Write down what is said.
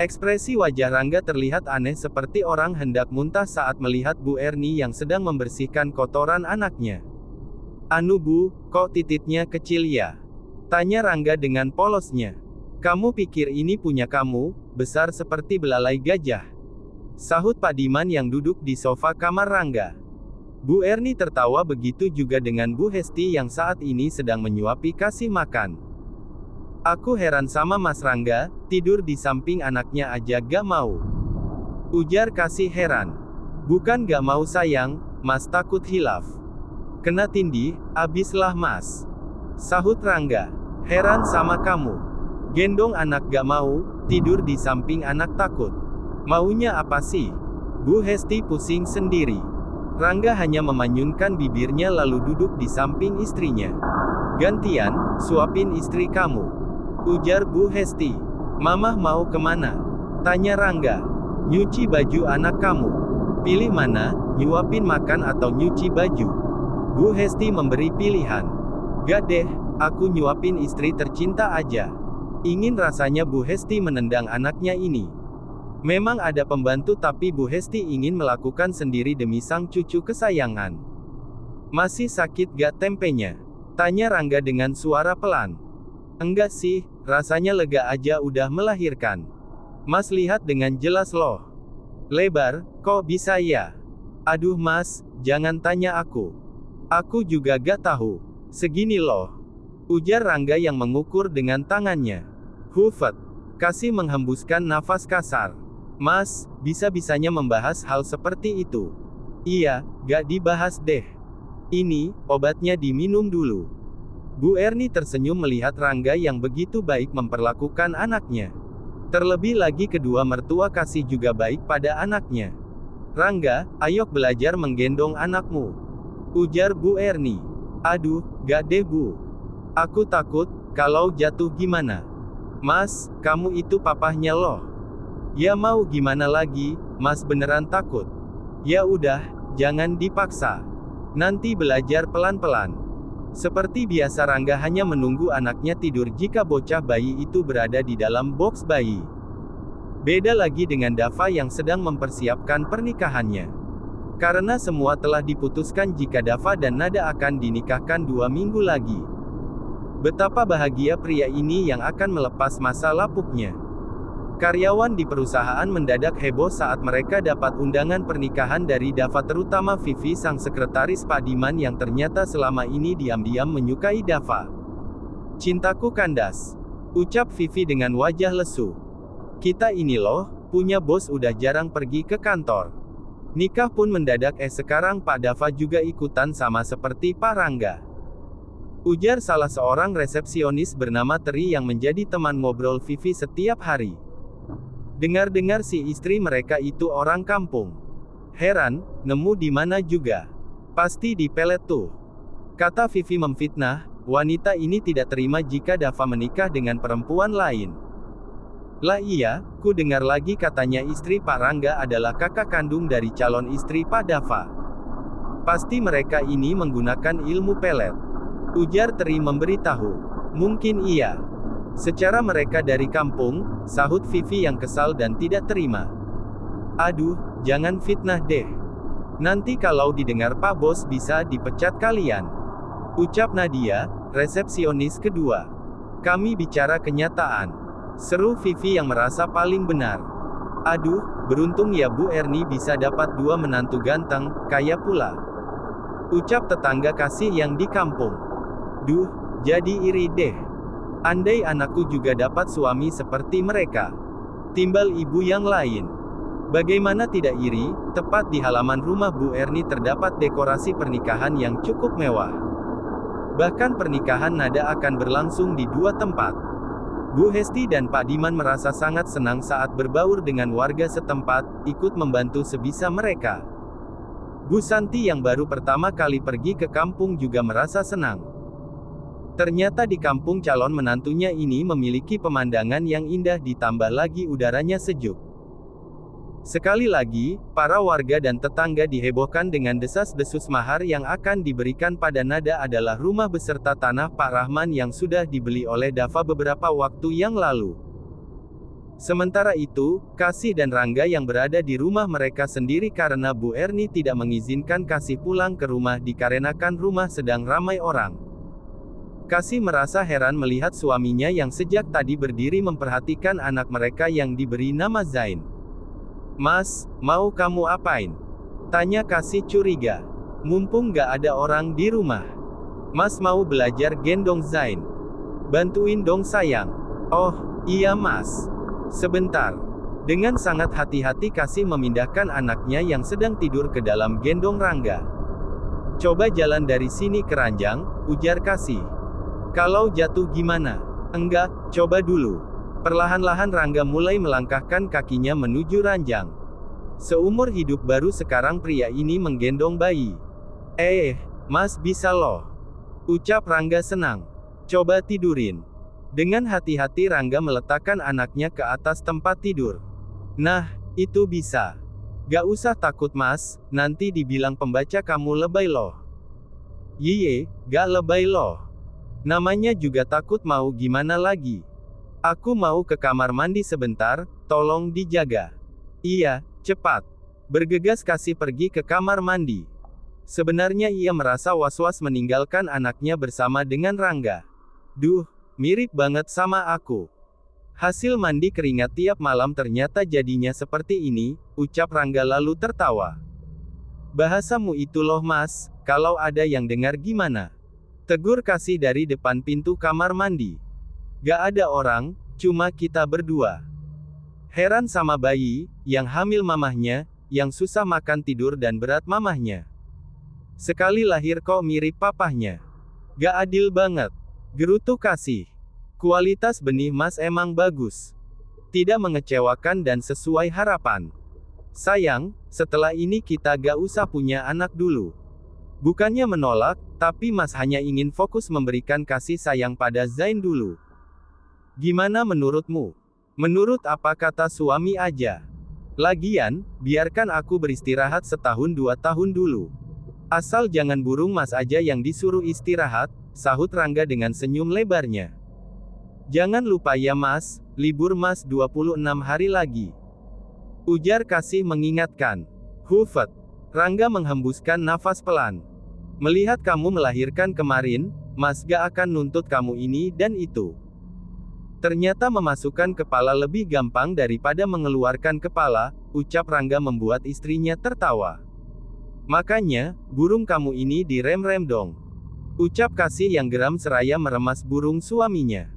Ekspresi wajah Rangga terlihat aneh seperti orang hendak muntah saat melihat Bu Erni yang sedang membersihkan kotoran anaknya. "Anu Bu, kok titiknya kecil ya?" tanya Rangga dengan polosnya. "Kamu pikir ini punya kamu, besar seperti belalai gajah," sahut Pak Diman yang duduk di sofa kamar Rangga. Bu Erni tertawa, begitu juga dengan Bu Hesti yang saat ini sedang menyuapi kasih makan. "Aku heran sama Mas Rangga, tidur di samping anaknya aja gak mau," ujar Kasih heran. "Bukan gak mau sayang, Mas takut hilaf. Kena tindih, abislah Mas," sahut Rangga. "Heran sama kamu. Gendong anak gak mau, tidur di samping anak takut. Maunya apa sih?" Bu Hesti pusing sendiri. Rangga hanya memanyunkan bibirnya lalu duduk di samping istrinya. "Gantian, suapin istri kamu," ujar Bu Hesti. "Mamah mau kemana?" tanya Rangga. "Nyuci baju anak kamu. Pilih mana, nyuapin makan atau nyuci baju?" Bu Hesti memberi pilihan. "Gak deh, aku nyuapin istri tercinta aja." Ingin rasanya Bu Hesti menendang anaknya ini. Memang ada pembantu tapi Bu Hesti ingin melakukan sendiri demi sang cucu kesayangan. "Masih sakit gak tempenya?" tanya Rangga dengan suara pelan. "Enggak sih, rasanya lega aja udah melahirkan. Mas lihat dengan jelas loh. Lebar, kok bisa ya?" "Aduh Mas, jangan tanya aku. Aku juga gak tahu. Segini loh," ujar Rangga yang mengukur dengan tangannya. "Hufet." Kasih menghembuskan nafas kasar. "Mas, bisa-bisanya membahas hal seperti itu." "Iya, gak dibahas deh. Ini, obatnya diminum dulu." Bu Erni tersenyum melihat Rangga yang begitu baik memperlakukan anaknya. Terlebih lagi kedua mertua Kasih juga baik pada anaknya. "Rangga, ayo belajar menggendong anakmu," ujar Bu Erni. "Aduh, gak deh Bu. Aku takut, kalau jatuh gimana?" "Mas, kamu itu papahnya loh." "Ya mau gimana lagi, Mas beneran takut." "Ya udah, jangan dipaksa. Nanti belajar pelan-pelan." Seperti biasa Rangga hanya menunggu anaknya tidur jika bocah bayi itu berada di dalam box bayi. Beda lagi dengan Dava yang sedang mempersiapkan pernikahannya. Karena semua telah diputuskan jika Dava dan Nada akan dinikahkan 2 minggu lagi. Betapa bahagia pria ini yang akan melepas masa lapuknya. Karyawan di perusahaan mendadak heboh saat mereka dapat undangan pernikahan dari Dava, terutama Vivi sang sekretaris Pak Diman yang ternyata selama ini diam-diam menyukai Dava. "Cintaku kandas," ucap Vivi dengan wajah lesu. "Kita ini loh, punya bos udah jarang pergi ke kantor. Nikah pun mendadak, sekarang Pak Dava juga ikutan sama seperti Pak Rangga," ujar salah seorang resepsionis bernama Teri yang menjadi teman ngobrol Vivi setiap hari. Dengar-dengar si istri mereka itu orang kampung. "Heran, nemu di mana juga. Pasti di pelet tuh," kata Vivi memfitnah. Wanita ini tidak terima jika Dava menikah dengan perempuan lain. "Lah iya, ku dengar lagi katanya istri Pak Rangga adalah kakak kandung dari calon istri Pak Dava. Pasti mereka ini menggunakan ilmu pelet," ujar Teri memberitahu. "Mungkin iya. Secara mereka dari kampung," sahut Vivi yang kesal dan tidak terima. "Aduh, jangan fitnah deh. Nanti kalau didengar Pak Bos bisa dipecat kalian," ucap Nadia, resepsionis kedua. "Kami bicara kenyataan," seru Vivi yang merasa paling benar. "Aduh, beruntung ya Bu Erni bisa dapat 2 menantu ganteng, kaya pula," ucap tetangga Kasih yang di kampung. "Duh, jadi iri deh. Andai anakku juga dapat suami seperti mereka," timbal ibu yang lain. Bagaimana tidak iri, tepat di halaman rumah Bu Erni terdapat dekorasi pernikahan yang cukup mewah. Bahkan pernikahan Nada akan berlangsung di 2 tempat. Bu Hesti dan Pak Diman merasa sangat senang saat berbaur dengan warga setempat, ikut membantu sebisa mereka. Bu Santi yang baru pertama kali pergi ke kampung juga merasa senang. Ternyata di kampung calon menantunya ini memiliki pemandangan yang indah ditambah lagi udaranya sejuk. Sekali lagi, para warga dan tetangga dihebohkan dengan desas-desus mahar yang akan diberikan pada Nada adalah rumah beserta tanah Pak Rahman yang sudah dibeli oleh Dava beberapa waktu yang lalu. Sementara itu, Kasih dan Rangga yang berada di rumah mereka sendiri karena Bu Erni tidak mengizinkan Kasih pulang ke rumah dikarenakan rumah sedang ramai orang. Kasih merasa heran melihat suaminya yang sejak tadi berdiri memperhatikan anak mereka yang diberi nama Zain. "Mas, mau kamu apain?" tanya Kasih curiga. "Mumpung gak ada orang di rumah. Mas mau belajar gendong Zain. Bantuin dong sayang." "Oh, iya mas. Sebentar." Dengan sangat hati-hati Kasih memindahkan anaknya yang sedang tidur ke dalam gendong Rangga. "Coba jalan dari sini ke ranjang," ujar Kasih. "Kalau jatuh gimana?" "Enggak, coba dulu." Perlahan-lahan Rangga mulai melangkahkan kakinya menuju ranjang. Seumur hidup baru sekarang pria ini menggendong bayi. Mas bisa loh," ucap Rangga senang. "Coba tidurin." Dengan hati-hati Rangga meletakkan anaknya ke atas tempat tidur. "Nah, itu bisa. Gak usah takut mas, nanti dibilang pembaca kamu lebay loh." "Yiye, gak lebay loh. Namanya juga takut mau gimana lagi. Aku mau ke kamar mandi sebentar, tolong dijaga." "Iya, cepat." Bergegas Kasih pergi ke kamar mandi. Sebenarnya ia merasa was-was meninggalkan anaknya bersama dengan Rangga. "Duh, mirip banget sama aku. Hasil mandi keringat tiap malam ternyata jadinya seperti ini," ucap Rangga lalu tertawa. "Bahasamu itu loh mas, kalau ada yang dengar gimana?" tegur Kasih dari depan pintu kamar mandi. "Gak ada orang, cuma kita berdua." Heran sama bayi, yang hamil mamahnya, yang susah makan tidur dan berat mamahnya. Sekali lahir kok mirip papahnya. Gak adil banget, gerutu Kasih. "Kualitas benih mas emang bagus. Tidak mengecewakan dan sesuai harapan. Sayang, setelah ini kita gak usah punya anak dulu." Bukannya menolak, tapi mas hanya ingin fokus memberikan kasih sayang pada Zain dulu. "Gimana menurutmu?" "Menurut apa kata suami aja. Lagian, biarkan aku beristirahat setahun 2 tahun dulu. Asal jangan burung mas aja yang disuruh istirahat," sahut Rangga dengan senyum lebarnya. "Jangan lupa ya mas, libur mas 26 hari lagi," ujar Kasih mengingatkan. "Hufet." Rangga menghembuskan nafas pelan. "Melihat kamu melahirkan kemarin, mas gak akan nuntut kamu ini dan itu. Ternyata memasukkan kepala lebih gampang daripada mengeluarkan kepala," ucap Rangga membuat istrinya tertawa. "Makanya, burung kamu ini direm-rem dong," ucap Kasih yang geram seraya meremas burung suaminya.